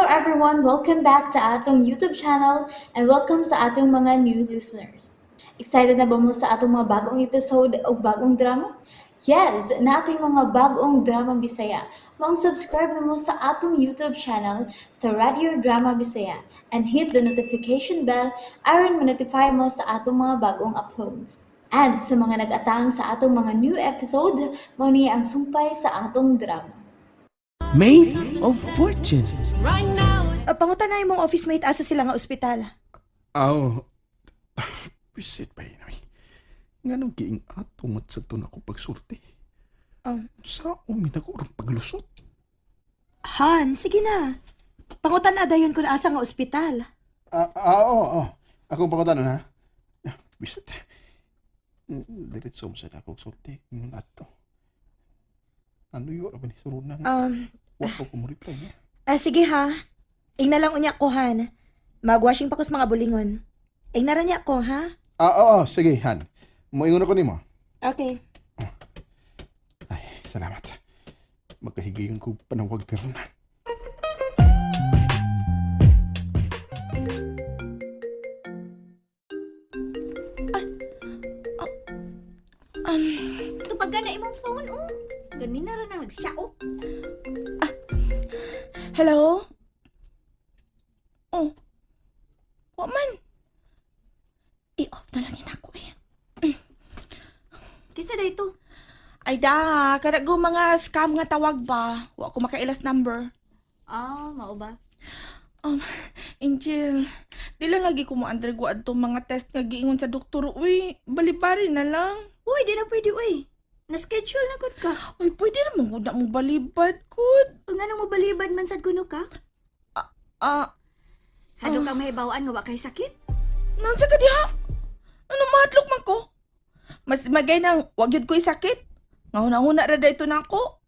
everyone, welcome back to atong YouTube channel and welcome sa atong mga new listeners. Excited na ba mo sa atong mga bagong episode o bagong drama? Yes, na ating mga bagong drama Bisaya. Subscribe na mo sa atong YouTube channel sa Radio Drama Bisaya and hit the notification bell aron ma-notify mo sa atong mga bagong uploads. And sa mga nag-atang sa atong mga new episode, mo niya ang sumpay sa atong drama. Made of Fortune. Pangutan na imong office mate asa sila nga ospital. Aw, bisit pa yun. Nga nang giing atong at sa ito na ako pagsurti. Sa umin ako orang paglusot. Han, sige na. Pangutan na dayon ko na asa nga ospital. Oo. Akong pangutanon ha. Bisit. Diretso mo sa akong sulti. Ato. Ano yun? Ano ba ni Surunang? Wala ko kumuriply niya. Sige ha. Ing na lang unya ko, Han. Magwashing pa ko sa mga bulingon. Ing na niya ko, ha? Oo. Sige, Han. Moingon ako ni mo. Okay. Ay, salamat. Magkahigayon ko panawag pero na. Tubagan na imong phone, oh. Ganina ra na nagsyaok. Hello? Oh. Wa man. I-off na lang yun ako eh. Kisa dayto? Ay da, kada go mga scam nga tawag ba? Wa ko makailas number. Mao ba? Angel, di lang lagi ko mo undergo adto mga test nga giingon sa doktor. Uy, balibari na lang. Uy, di na pwede, uy. Na-schedule na gud ka. Uy, pwede naman ko na mo balibad, kud. Kung nga nang mabalibad man sad kuno ka, hado ka mahibawaan nga wa kay sakit. Nansa ka diha? Ano mahadlok man ko? Mas magay nang wag yun ko isakit. Ngahuna-huna ra da ito na ako.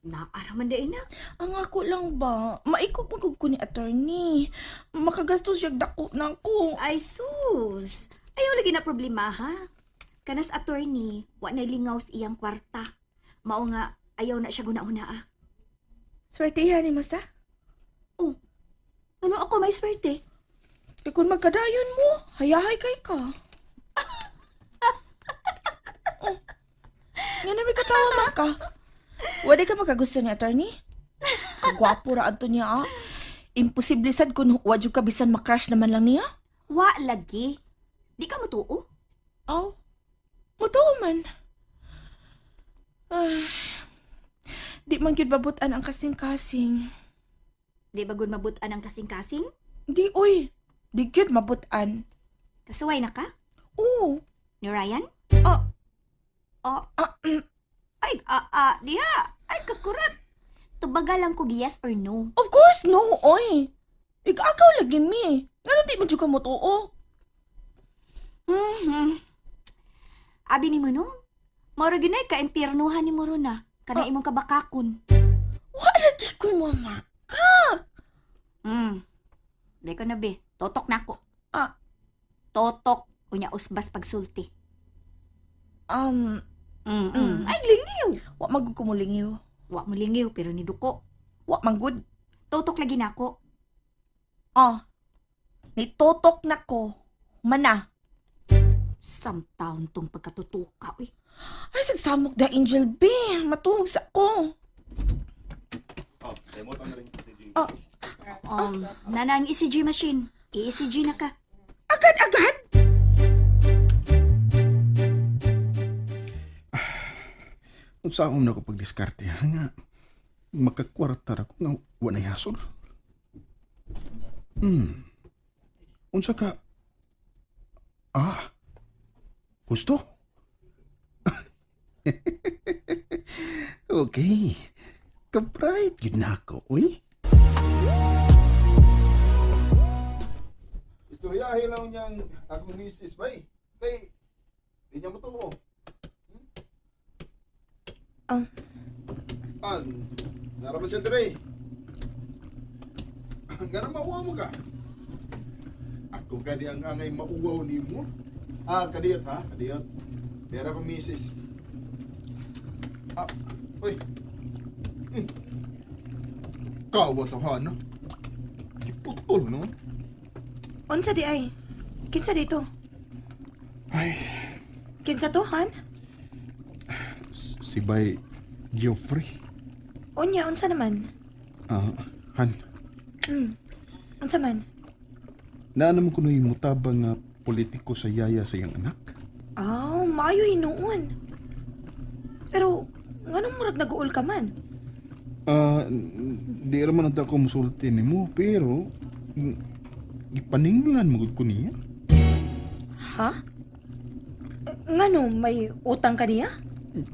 Naaraman day na. Ang ako lang ba? Maikot magug ko ni attorney. Makagastos siya dako na ako. Ay, sus. Ayaw lagi na problema, ha? Kanas attorney, wa na lingaw sa iyang kwarta. Mao nga, ayaw na siya guna-una, Swertihan ni Masa. Ano ako may swerte? Kaya kung magkadayon mo, hayahay kay ka. Nga na may katawa man ka. Wala ka makagusto ni attorney? Kagwapo ra adto niya, ah. Imposible sad kung wadyo ka bisan makrush naman lang niya. Wa lagi. Di ka matuo? Mutuo man. Di man gyud babutan ang kasing-kasing. Di ba gud mabutan ang kasing-kasing? Di, uy. Di gyud mabutan. Kasuway na ka? Oo. Ni Ryan? Ah. Diha. Ay, kakurat. Tubaga lang ko yes or no. Of course, no, oy. Ikaw lagi mi. Ngano di man jud ka mutuo? Abi ni mo no? Moro ginay ka impiernuhan ni mo ron na. Kana imong kabakakon. Wa lagi ko mama. Di ko na be. Totok na ako. Totok. Unya usbas pagsulti. Ay, lingiw. Wa magkumulingiw. Wa mo lingiw pero ni duko. Wa manggod. Totok lagi na ako. Nitotok na ko. Mana. Samtaon tong pagkatutuka, uy. Ay, sagsamok da Angel B. Matuhog sa ko. Nanang ECG machine. I-ECG na ka. Agad-agad? Kung saan na ko pagdiskarte nga, makakwarta ako nga wala yasol. Unsa ka? Gusto? Okay. Ka-bright yun na ako, uy. Istoryahin lang niyang akong misis ba eh. Kay, di niya mo to. Naraman siya dire. Ganang mauwa mo ka. Ako gani ang angay mauwaw ni mo. Kadiyot ha, kadiyot. Pera ko misis. Uy. Kawa to ha, no? Putol, no? Unsa di ay? Kinsa dito? Ay, Kinsa to, Han? si Bay Geoffrey. Unya, unsa naman? Han, Unsa man? naanam ko na yung mutabang nga politiko sa yaya sa iyang anak. Maayo hinuon. Pero, nganong murag nag-uol ka man? Di raman ang ako musulti ni mo, pero ipaninglan magud ko niya. Ha? Ngano, may utang ka niya?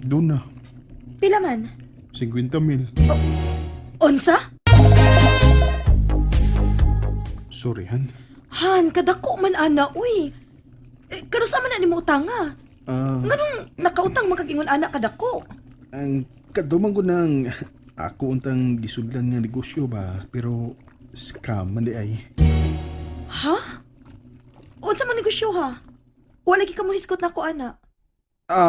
Doon na, Pila man? 50,000. Unsa? Sorry, Han. Han, kadako man ana, uy. Kanusa man na ni mo utanga? Nganong nakautang magkagingon anak kadako? Ang kaduman ko ng ako untang gisudlan nga negosyo ba, pero scam man di ay. Ha? Unsa man negosyo ha? Wala gi ka mo hiskot nako ana.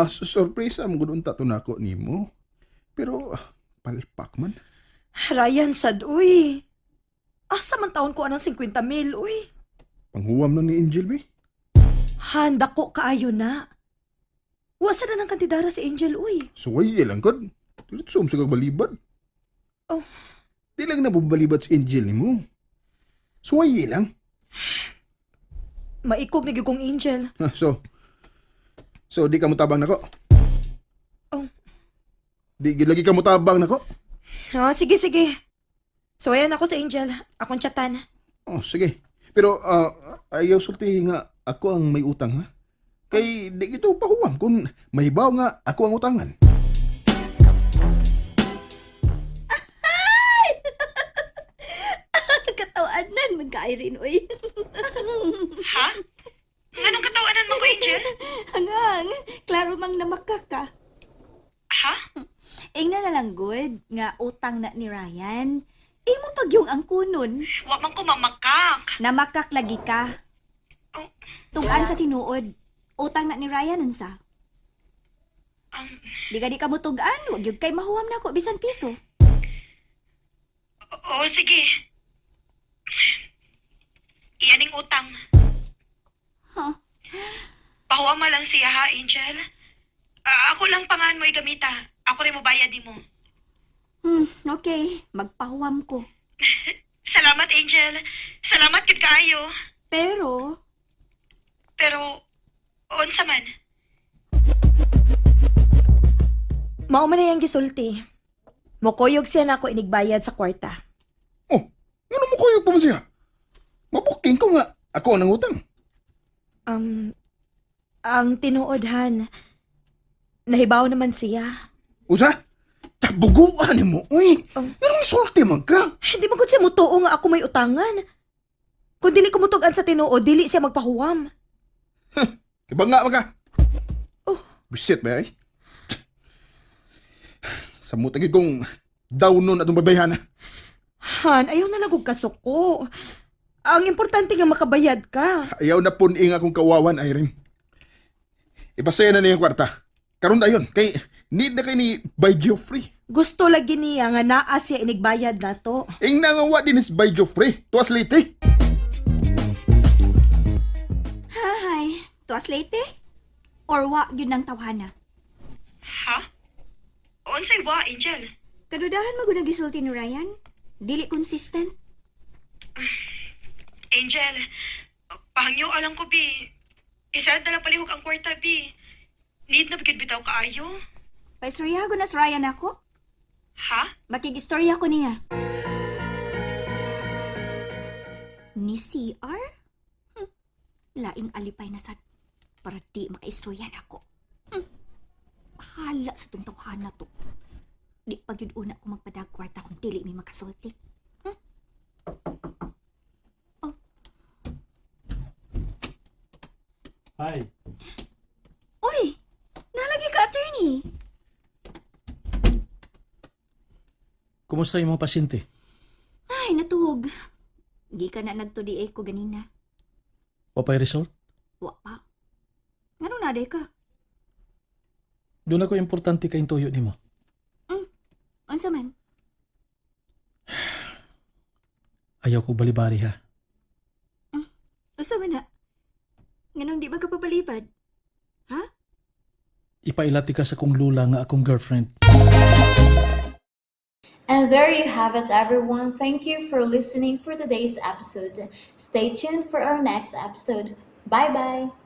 Surprise mo gud unta to nako nimo. Pero palpak man. Ryan sad, uy. Asa man taon ko anang 50,000, uy. Panghuwam na ni Angel be. Han, dako kaayo na. Wasa na ng kantidara si Angel, uy. Suway lang kod. Diretso sa balibad. Oh. Di lang nabubalibad si Angel nimo. Suway lang. Maikog na gyud kong Angel. So di ka mutabang nako. Oh. Di gid lagi ka mutabang nako. Sige, sige. So, ayan ako sa Angel. Akong chatan. Oh, sige. Pero ayaw sulti nga ako ang may utang ha. Kay di ito pahuwam kung mahibaw nga ako ang utangan. Katawaanan, magkairin, uy. Ha? Anong katawanan mo ko, Angel? Hangang, klaro mang namakak ka. Ha? Ingna na lang good, nga utang na ni Ryan. Imo pag yung angkunon, Wa man ko mamakak. namakak lagi ka. Oh, Tungan sa tinuod, utang na ni Ryan unsa? Di ka mo tugan, wag yung kay mahuwam na ko bisan piso. oo, sige. Iyaning utang. Huh? Pahuwa mo lang siya, ha, Angel? Ako lang pangan mo igamita. Ako rin mo bayad mo. Okay, magpahuwam ko. Salamat, Angel. Salamat kid kaayo. Pero, Pero, unsa man? Mao man na yung gisulti. Mukuyog siya na ako inigbayad sa kwarta. Oh, ano mo kayo pa man siya? Mabuking ko nga ako ang utang. Ang tinuodhan, nahibaw naman siya. Usa? Tabuguan ni mo. Uy, pero sulti man ka. Di magod siya mutuo nga ako may utangan. Kung dili ko mutugan sa tinuod, dili siya magpahuwam. Ibanga ka. Oh. Bisit ba ay? Sa mutagid kong dawnon atong babayhan. Han, ayaw na lagog kasuko. Ang importante nga makabayad ka. Ayaw na puning akong kawawan, Irene. Ipasaya na niya yung kwarta. Karon na yun. Kay, need na kay ni by Geoffrey. Gusto lagi niya nga naa siya inigbayad na to. Ing nangawa din is by Geoffrey. Tuwas late. Hi, tuwas late? Or wa yun ng tawhana? Ha? Unsay wa, Angel? Kadudahan mo gunang gisulti ni Ryan? Dili consistent? Angel, pahangyo alang ko, bi. Isarad na lang palihog ang kwarta, bi. Need na bigid bitaw kaayo. Paistorya ko na sa Ryan ako. Ha? Makikistorya ko niya. Ni CR? Laing alipay na sad para di makaistoryan ako. Hala sa itong tawhan na to. Di pagid una ko magpadagkwarta kung dili may makasulti. Hi. Uy! Nalagi ka, attorney! Kumusta yung mga pasyente? Ay, natuhog. Di ka na nagtudiay ko ganina. Wapay result? Wa pa. Ano na, ka? Doon ako importante kayong tuyo ni mo. Unsa man? Ayaw ko balibari ha. Usa man na. Nganong di ba ka papalipad? Ipailati ka sa kong lula nga akong girlfriend. And there you have it, everyone. Thank you for listening for today's episode. Stay tuned for our next episode. Bye bye.